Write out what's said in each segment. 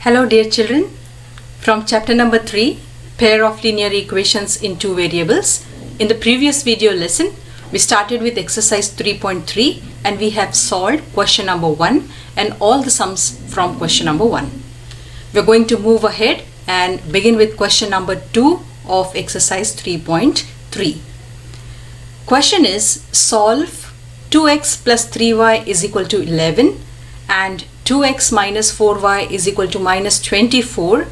Hello dear children, from chapter number 3, pair of linear equations in two variables. In the previous video lesson, we started with exercise 3.3 and we have solved question number 1 and all the sums from question number 1. We're going to move ahead and begin with question number 2 of exercise 3.3. Question is, solve 2x plus 3y is equal to 11 and 2x minus 4y is equal to minus 24,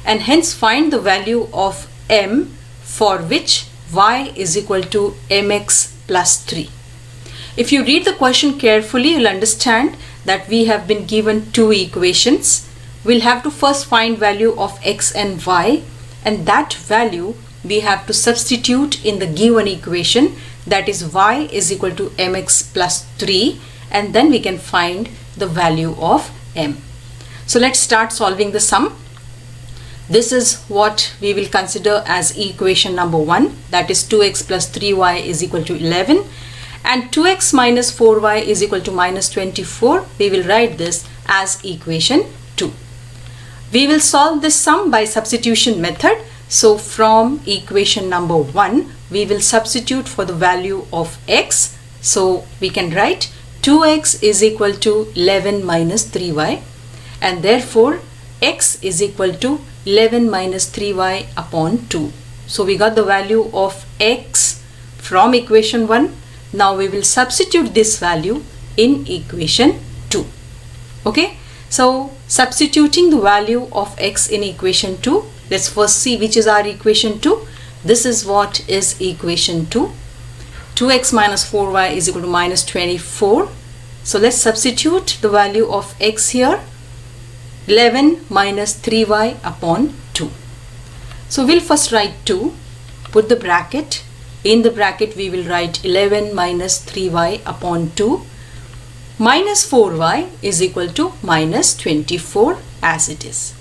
and hence find the value of m for which y is equal to mx plus 3. If you read the question carefully, you'll understand that we have been given two equations. We'll have to first find value of x and y, and that value we have to substitute in the given equation, that is y is equal to mx plus 3, and then we can find the value of m. So let's start solving the sum. This is what we will consider as equation number 1, that is 2x plus 3y is equal to 11 and 2x minus 4y is equal to minus 24. We will write this as equation 2. We will solve this sum by substitution method. So from equation number 1, we will substitute for the value of x. So we can write 2x is equal to 11 minus 3y, and therefore x is equal to 11 minus 3y upon 2. So we got the value of x from equation 1. Now we will substitute this value in equation 2. Okay, so substituting the value of x in equation 2, let's first see which is our equation 2. This is what is equation 2. 2x minus 4y is equal to minus 24. So let's substitute the value of x here. 11 minus 3y upon 2. So we'll first write 2, put the bracket. In the bracket we will write 11 minus 3y upon 2 minus 4y is equal to minus 24 as it is.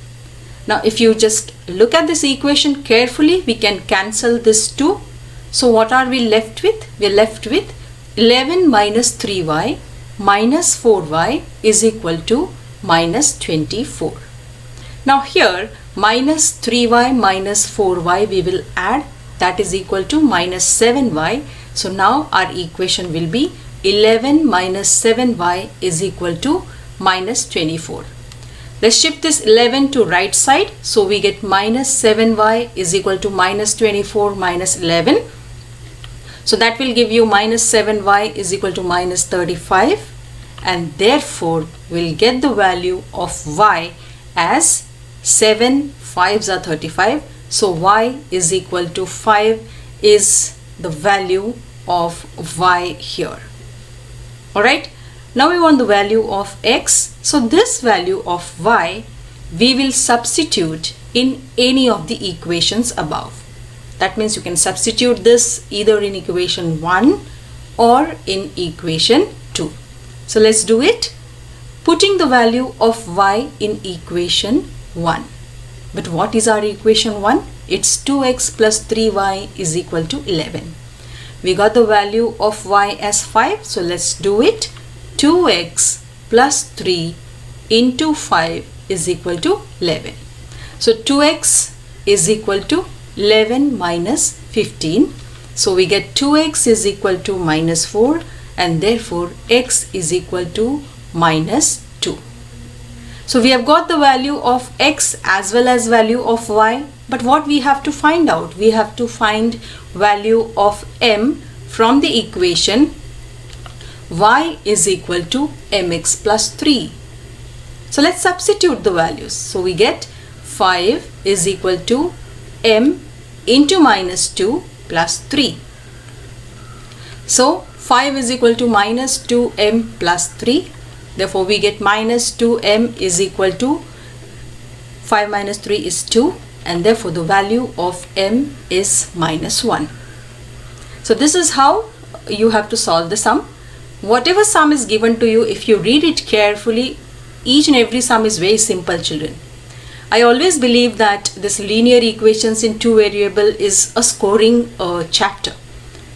Now if you just look at this equation carefully, we can cancel this 2. So what are we left with? We are left with 11 minus 3y minus 4y is equal to minus 24. Now here minus 3y minus 4y we will add, that is equal to minus 7y. So now our equation will be 11 minus 7y is equal to minus 24. Let's shift this 11 to right side. So we get minus 7y is equal to minus 24 minus 11. So that will give you minus 7y is equal to minus 35, and therefore we'll get the value of y as 7 5s are 35. So y is equal to 5 is the value of y here. Alright, now we want the value of x. So this value of y we will substitute in any of the equations above. That means you can substitute this either in equation 1 or in equation 2. So let's do it. Putting the value of y in equation 1. But what is our equation 1? It's 2x plus 3y is equal to 11. We got the value of y as 5. So let's do it. 2x plus 3 into 5 is equal to 11. So 2x is equal to 11 minus 15. So we get 2x is equal to minus 4, and therefore x is equal to minus 2. So we have got the value of x as well as value of y. But what we have to find out? We have to find value of m from the equation y is equal to mx plus 3. So let's substitute the values. So we get 5 is equal to m into minus 2 plus 3. So 5 is equal to minus 2m plus 3. Therefore we get minus 2m is equal to 5 minus 3 is 2, and therefore the value of m is minus 1. So this is how you have to solve the sum. Whatever sum is given to you, if you read it carefully, each and every sum is very simple, children. I always believe that this linear equations in two variable is a scoring chapter.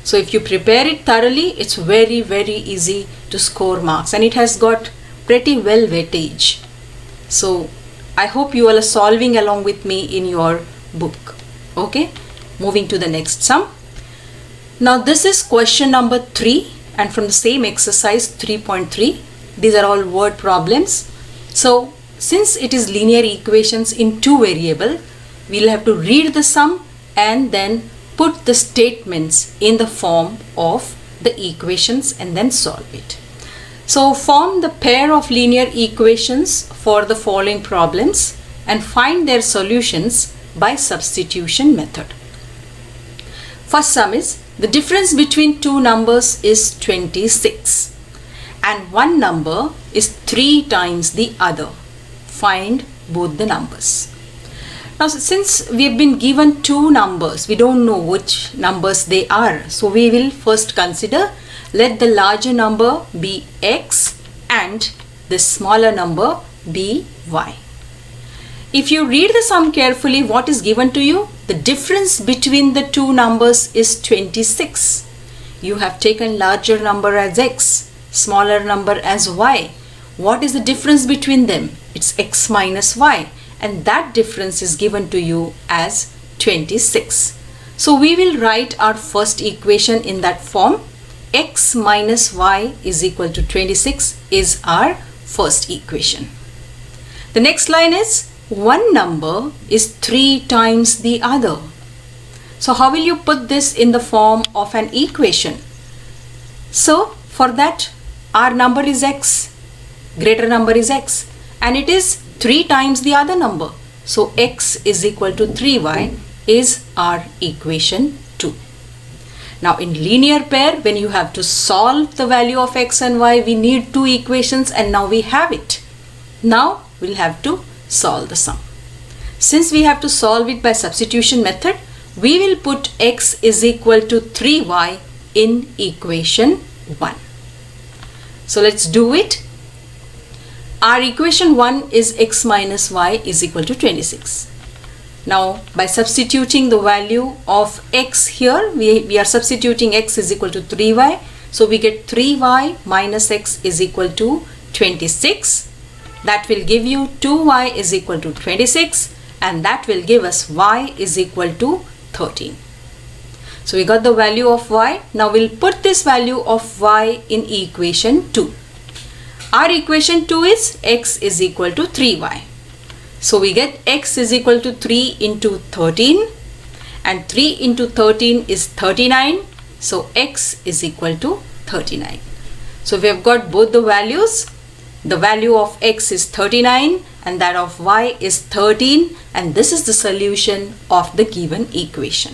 So if you prepare it thoroughly, it's very easy to score marks, and it has got pretty well weightage. So I hope you all are solving along with me in your book. Okay, moving to the next sum. Now this is question number 3 and from the same exercise 3.3. These are all word problems. So since it is linear equations in 2 variables, we'll have to read the sum and then put the statements in the form of the equations and then solve it. So form the pair of linear equations for the following problems and find their solutions by substitution method. First sum is the difference between two numbers is 26 and one number is 3 times the other. Find both the numbers. Now since we have been given two numbers, we don't know which numbers they are. So we will first consider, let the larger number be x and the smaller number be y. If you read the sum carefully, what is given to you? The difference between the two numbers is 26. You have taken larger number as x, smaller number as y. What is the difference between them? It's x minus y, and that difference is given to you as 26. So we will write our first equation in that form. X minus y is equal to 26 is our first equation. The next line is one number is 3 times the other. So how will you put this in the form of an equation? So for that, our number is x, greater number is x, and it is 3 times the other number. So x is equal to 3y is our equation 2. Now in linear pair, when you have to solve the value of x and y, we need 2 equations and now we have it. Now we'll have to solve the sum. Since we have to solve it by substitution method, we will put x is equal to 3y in equation 1. So let's do it. Our equation 1 is x minus y is equal to 26. Now by substituting the value of x here, we are substituting x is equal to 3y. So we get 3y minus x is equal to 26. That will give you 2y is equal to 26 and that will give us y is equal to 13. So we got the value of y. Now we'll put this value of y in equation 2. Our equation 2 is x is equal to 3y. So we get x is equal to 3 into 13 and 3 into 13 is 39. So x is equal to 39. So we have got both the values. The value of x is 39 and that of y is 13, and this is the solution of the given equation.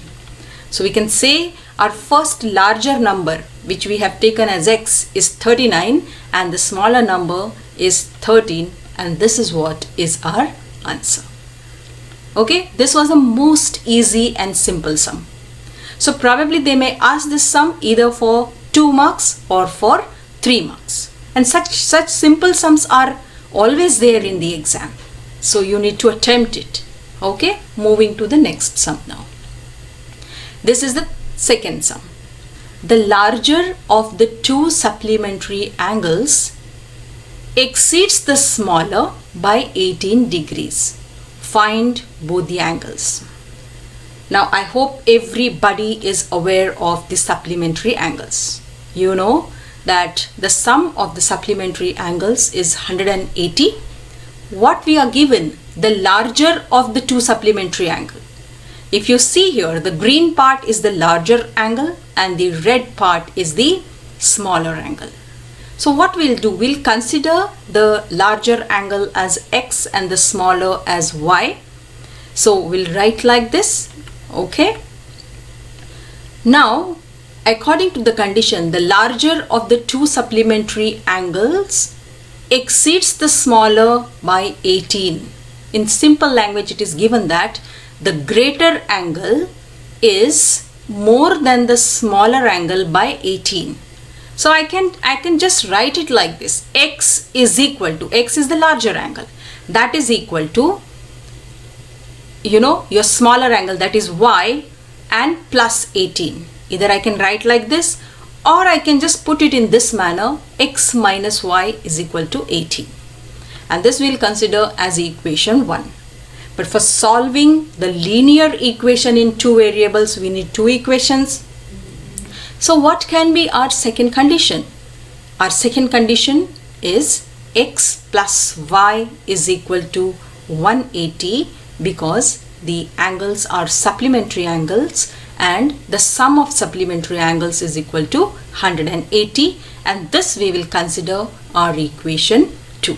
So we can say our first larger number which we have taken as x is 39 and the smaller number is 13, and this is what is our answer. Okay, this was the most easy and simple sum. So probably they may ask this sum either for 2 marks or for 3 marks. And such simple sums are always there in the exam. So you need to attempt it. Okay, moving to the next sum now. This is the second sum. The larger of the two supplementary angles exceeds the smaller by 18 degrees. Find both the angles. Now I hope everybody is aware of the supplementary angles. You know that the sum of the supplementary angles is 180. What we are given, the larger of the two supplementary angles. If you see here, the green part is the larger angle and the red part is the smaller angle. So what we'll do, we'll consider the larger angle as x and the smaller as y. So we'll write like this. Okay. Now according to the condition, the larger of the two supplementary angles exceeds the smaller by 18. In simple language, it is given that the greater angle is more than the smaller angle by 18. So I can just write it like this. X is equal to, x is the larger angle, that is equal to, your smaller angle, that is y, and plus 18. Either I can write like this or I can just put it in this manner, x minus y is equal to 18. and this we'll consider as equation 1. But for solving the linear equation in two variables, we need two equations. So what can be our second condition? Our second condition is x plus y is equal to 180, because the angles are supplementary angles and the sum of supplementary angles is equal to 180, and this we will consider our equation 2.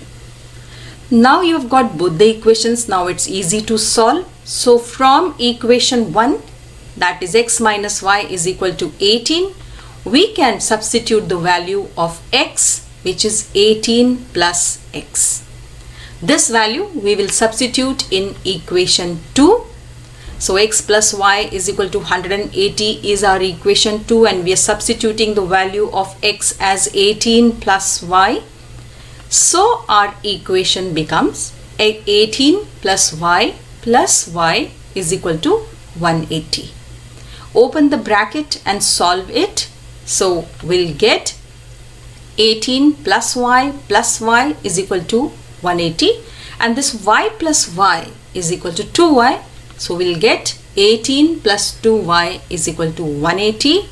Now you've got both the equations. Now it's easy to solve. So from equation 1, that is x minus y is equal to 18, we can substitute the value of x, which is 18 plus x. This value we will substitute in equation 2. So x plus y is equal to 180 is our equation 2, and we are substituting the value of x as 18 plus y. So our equation becomes 18 plus y is equal to 180. Open the bracket and solve it. So we'll get 18 plus y is equal to 180, and this y plus y is equal to 2y. So we'll get 18 plus 2y is equal to 180.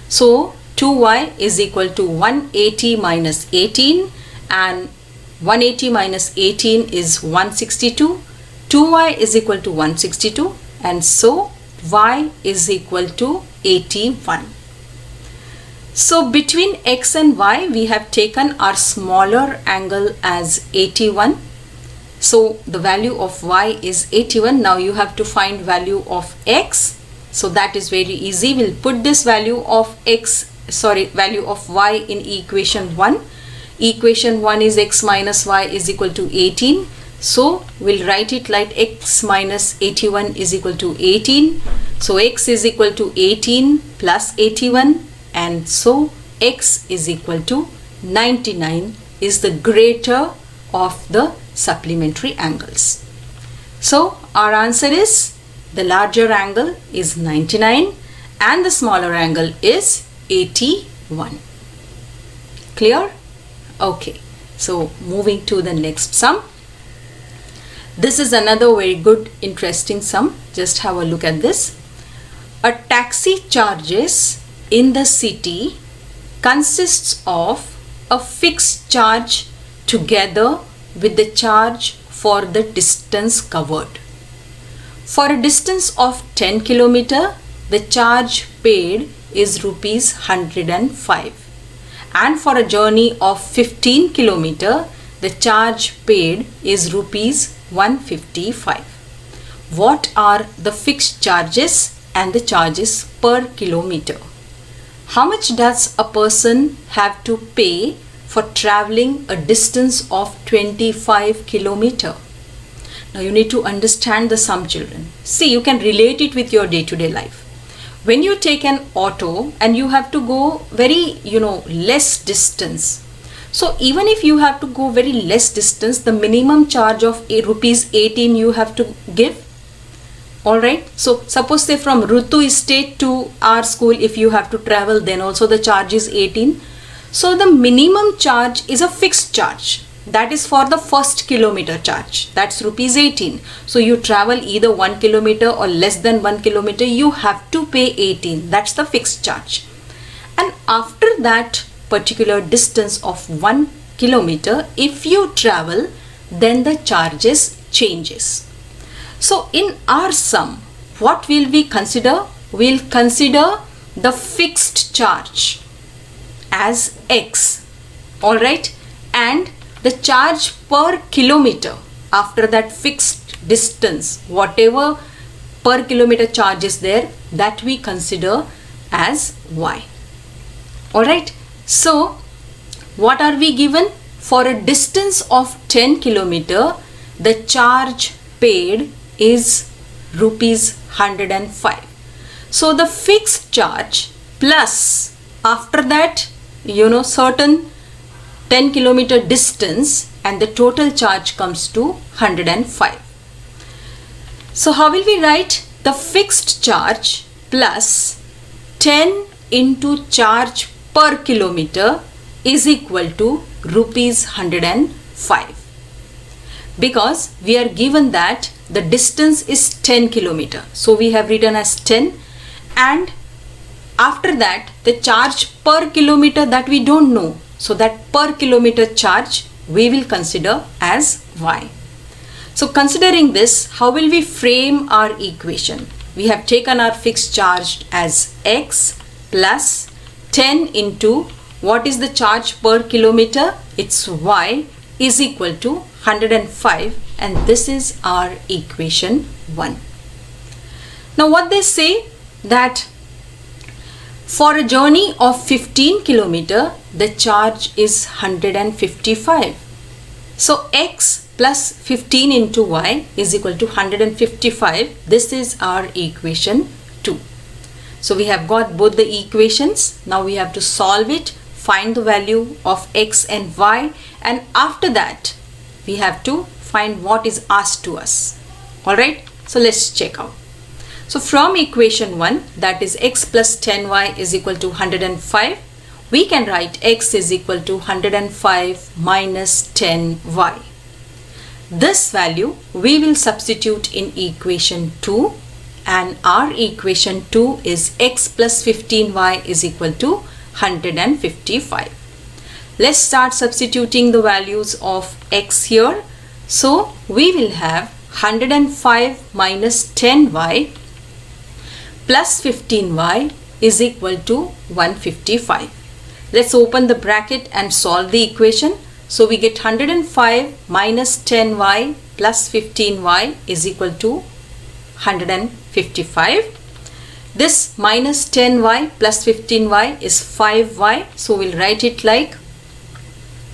So 2y is equal to 180 minus 18, and 180 minus 18 is 162. 2y is equal to 162, and so y is equal to 81. So between x and y, we have taken our smaller angle as 81. So the value of y is 81. Now you have to find value of x. So that is very easy. We'll put this value of value of y in equation 1. Equation 1 is x minus y is equal to 18. So we'll write it like x minus 81 is equal to 18. So x is equal to 18 plus 81. And so x is equal to 99 is the greater of the supplementary angles. So our answer is the larger angle is 99 and the smaller angle is 81. Clear? Okay. So moving to the next sum. This is another very good interesting sum. Just have a look at this. A taxi charges in the city consists of a fixed charge together with the charge for the distance covered. For a distance of 10 km, the charge paid is rupees 105, and for a journey of 15 km, the charge paid is rupees 155. What are the fixed charges and the charges per kilometer? How much does a person have to pay for traveling a distance of 25 km? Now you need to understand the sum, children. See, you can relate it with your day-to-day life. When you take an auto and you have to go very, less distance. So even if you have to go very less distance, the minimum charge of rupees 18 you have to give. Alright, so suppose say from Rutu Estate to our school, if you have to travel, then also the charge is 18. So the minimum charge is a fixed charge. That is for the first kilometer charge. That's rupees 18. So you travel either 1 kilometer or less than 1 kilometer, you have to pay 18. That's the fixed charge. And after that particular distance of 1 kilometer, if you travel, then the charges changes. So in our sum, what will we consider? We'll consider the fixed charge as x, alright, and the charge per kilometer after that fixed distance, whatever per kilometer charge is there, that we consider as y. Alright, so what are we given? For a distance of 10 km, the charge paid is rupees 105. So the fixed charge plus after that certain 10 km distance, and the total charge comes to 105. So how will we write? The fixed charge plus 10 into charge per kilometer is equal to rupees 105. because we are given that the distance is 10 kilometer. So we have written as 10, and after that the charge per kilometer, that we don't know. So that per kilometer charge we will consider as y. So considering this, how will we frame our equation? We have taken our fixed charge as x plus 10 into what is the charge per kilometer? It's y is equal to 105, and this is our equation 1. Now what they say, that for a journey of 15 kilometer, the charge is 155. So x plus 15 into y is equal to 155. This is our equation 2. So we have got both the equations. Now we have to solve it, find the value of x and y, and after that we have to find what is asked to us. Alright, so let's check out. So from equation 1, that is x plus 10y is equal to 105, we can write x is equal to 105 minus 10y. This value we will substitute in equation 2, and our equation 2 is x plus 15y is equal to 155. Let's start substituting the values of x here. So we will have 105 minus 10y plus 15y is equal to 155. Let's open the bracket and solve the equation. So we get 105 minus 10y plus 15y is equal to 155. This minus 10y plus 15y is 5y. So we'll write it like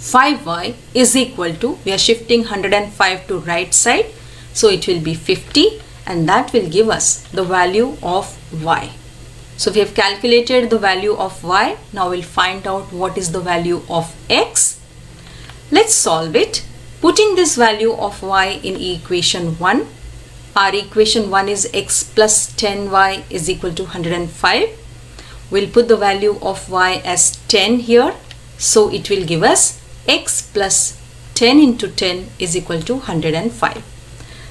5y is equal to, we are shifting 105 to right side, so it will be 50, and that will give us the value of y. So we have calculated the value of y. Now we'll find out what is the value of x. Let's solve it. Putting this value of y in equation 1, our equation 1 is x plus 10y is equal to 105. We'll put the value of y as 10 here. So it will give us x plus 10 into 10 is equal to 105.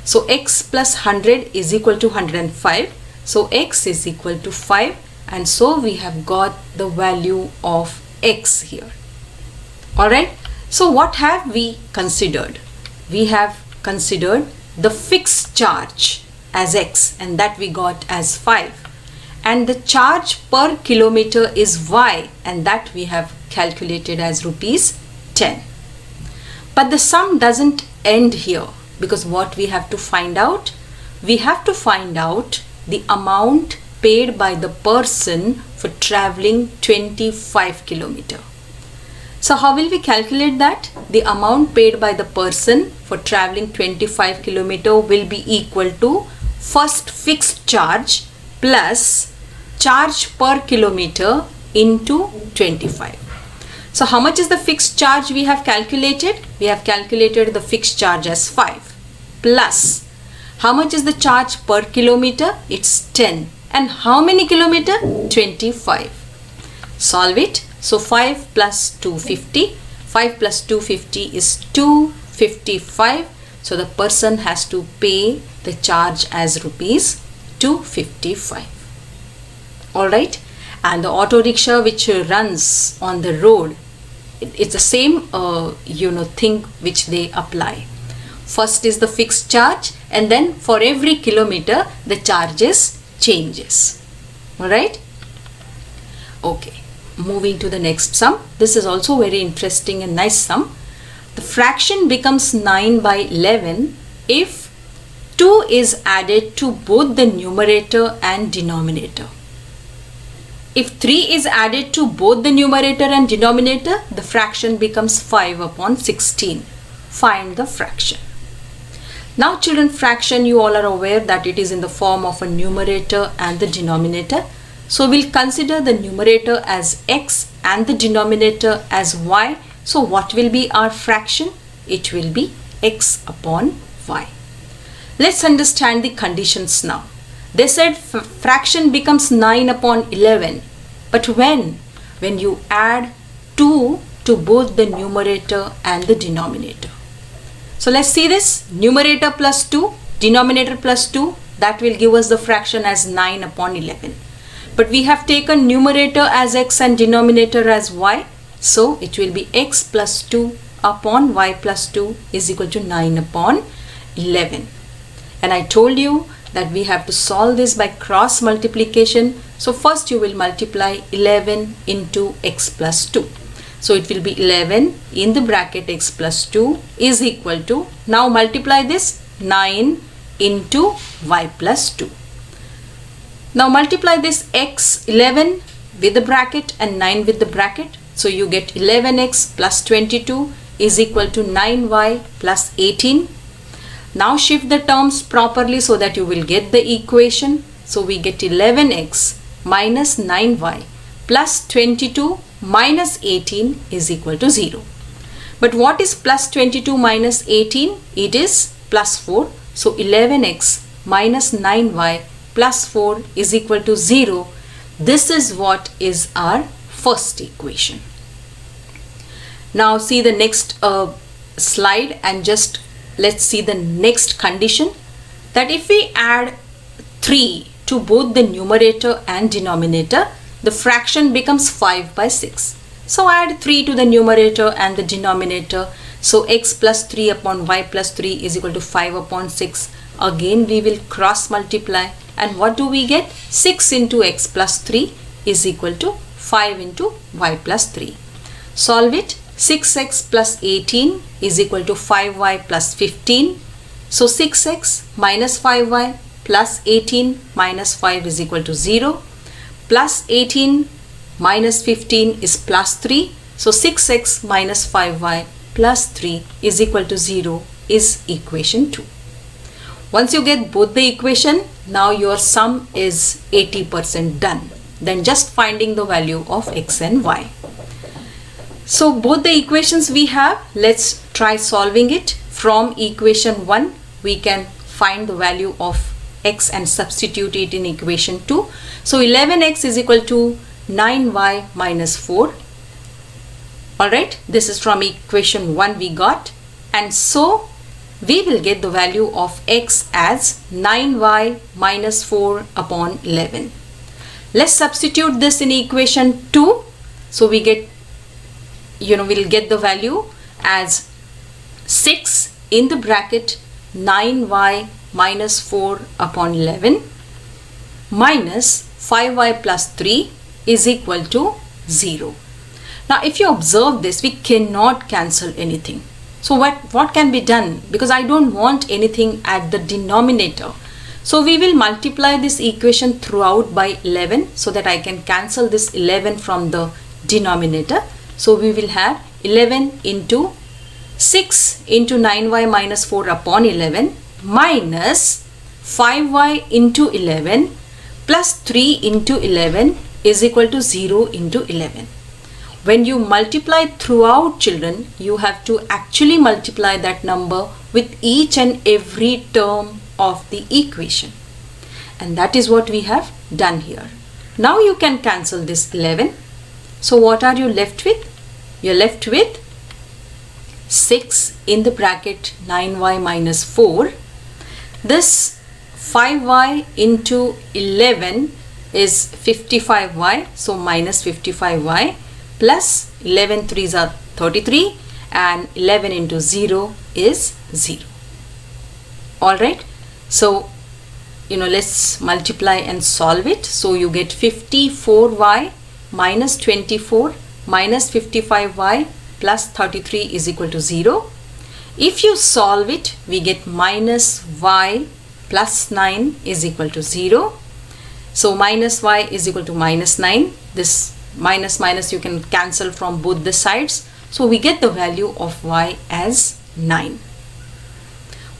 So x plus 100 is equal to 105. So x is equal to 5, and so we have got the value of x here. Alright, so what have we considered? We have considered the fixed charge as x, and that we got as 5. And the charge per kilometer is y, and that we have calculated as rupees 10. But the sum doesn't end here, because what we have to find out? We have to find out the amount paid by the person for traveling 25 kilometer. So how will we calculate that? The amount paid by the person for traveling 25 kilometer will be equal to first fixed charge plus charge per kilometer into 25. So how much is the fixed charge we have calculated? We have calculated the fixed charge as 5 plus how much is the charge per kilometer? It's 10. And how many kilometer? 25. Solve it. So 5 plus 250. 5 plus 250 is 255. So the person has to pay the charge as rupees 255. Alright. And the auto rickshaw which runs on the road, it's the same thing which they apply. First is the fixed charge, and then for every kilometer the charges changes. Alright. Okay, moving to the next sum. This is also very interesting and nice sum. The fraction becomes 9 by 11 if 2 is added to both the numerator and denominator. If 3 is added to both the numerator and denominator, the fraction becomes 5 upon 16. Find the fraction. Now children, fraction, you all are aware that it is in the form of a numerator and the denominator. So we'll consider the numerator as x and the denominator as y. So what will be our fraction? It will be x upon y. Let's understand the conditions now. They said fraction becomes 9 upon 11. But when you add 2 to both the numerator and the denominator. So let's see this. Numerator plus 2, denominator plus 2, that will give us the fraction as 9 upon 11. But we have taken numerator as x and denominator as y. So it will be x plus 2 upon y plus 2 is equal to 9 upon 11. And I told you that we have to solve this by cross multiplication. So first you will multiply 11 into x plus 2. So it will be 11 in the bracket x plus 2 is equal to, now multiply this, 9 into y plus 2. Now multiply this x 11 with the bracket and 9 with the bracket. So you get 11x plus 22 is equal to 9y plus 18. Now shift the terms properly so that you will get the equation. So we get 11x minus 9y plus 22 minus 18 is equal to 0. But what is plus 22 minus 18? It is plus 4. So 11x minus 9y plus 4 is equal to 0. This is what is our first equation. Now see the next slide and just let's see the next condition, that if we add 3 to both the numerator and denominator, the fraction becomes 5 by 6. So add 3 to the numerator and the denominator. So x plus 3 upon y plus 3 is equal to 5 upon 6. Again we will cross multiply, and what do we get? 6 into x plus 3 is equal to 5 into y plus 3. Solve it. 6x plus 18 is equal to 5y plus 15. So 6x minus 5y plus 18 minus 5 is equal to 0. Plus 18 minus 15 is plus 3. So 6x minus 5y plus 3 is equal to 0 is equation 2. Once you get both the equation, now your sum is 80% done. Then just finding the value of x and y. So both the equations we have, let's try solving it. From equation 1, we can find the value of x and substitute it in equation 2. So 11x is equal to 9y minus 4. Alright, this is from equation 1 we got. And so we will get the value of x as 9y minus 4 upon 11. Let's substitute this in equation 2. So we get, we'll get the value as 6 in the bracket 9y minus 4 upon 11 minus 5y plus 3 is equal to 0. Now if you observe this, we cannot cancel anything. So what can be done? Because I don't want anything at the denominator. So we will multiply this equation throughout by 11 so that I can cancel this 11 from the denominator. So we will have 11 into 6 into 9y minus 4 upon 11 minus 5y into 11 plus 3 into 11 is equal to 0 into 11. When you multiply throughout, children, you have to actually multiply that number with each and every term of the equation. And that is what we have done here. Now you can cancel this 11. So what are you left with? You're left with 6 in the bracket 9y minus 4. This 5y into 11 is 55y. So minus 55y. Plus 11 3s are 33 and 11 into 0 is 0. Alright, so let's multiply and solve it. So you get 54y minus 24 minus 55y plus 33 is equal to 0. If you solve it, we get minus y plus 9 is equal to 0. So minus y is equal to minus 9. This minus you can cancel from both the sides. So we get the value of y as 9.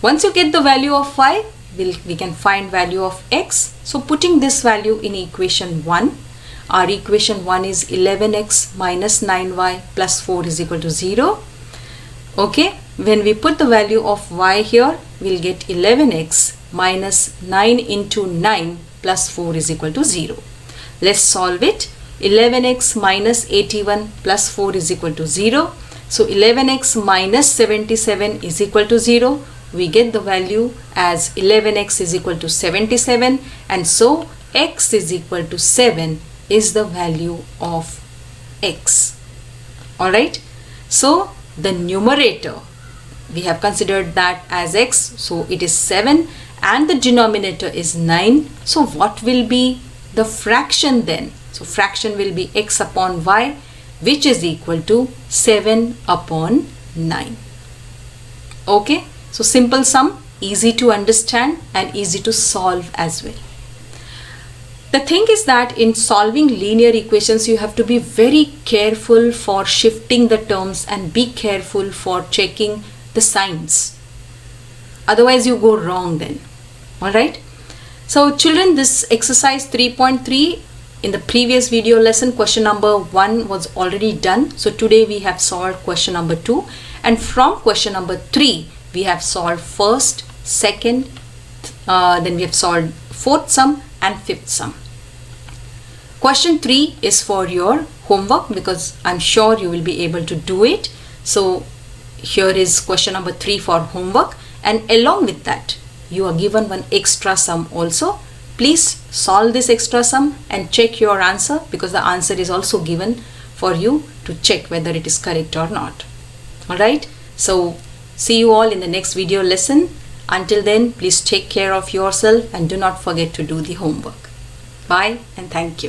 Once you get the value of y, we can find value of x. So putting this value in equation 1, our equation 1 is 11x minus 9y plus 4 is equal to 0. Okay, when we put the value of y here, we'll get 11x minus 9 into 9 plus 4 is equal to 0. Let's solve it. 11x minus 81 plus 4 is equal to 0. So 11x minus 77 is equal to 0. We get the value as 11x is equal to 77, and so x is equal to 7 is the value of x. Alright, so the numerator, we have considered that as x, so it is 7, and the denominator is 9. So what will be the fraction then? So fraction will be x upon y, which is equal to 7 upon 9. Okay, so simple sum, easy to understand and easy to solve as well. The thing is that in solving linear equations, you have to be very careful for shifting the terms and be careful for checking the signs. Otherwise you go wrong then. Alright. So children, this exercise 3.3, in the previous video lesson, question number 1 was already done. So today we have solved question number 2, and from question number 3 we have solved first, second, then we have solved fourth sum and fifth sum. Question 3 is for your homework, because I'm sure you will be able to do it. So here is question number 3 for homework, and along with that you are given one extra sum also. Please solve this extra sum and check your answer, because the answer is also given for you to check whether it is correct or not. Alright, so see you all in the next video lesson. Until then, please take care of yourself and do not forget to do the homework. Bye and thank you.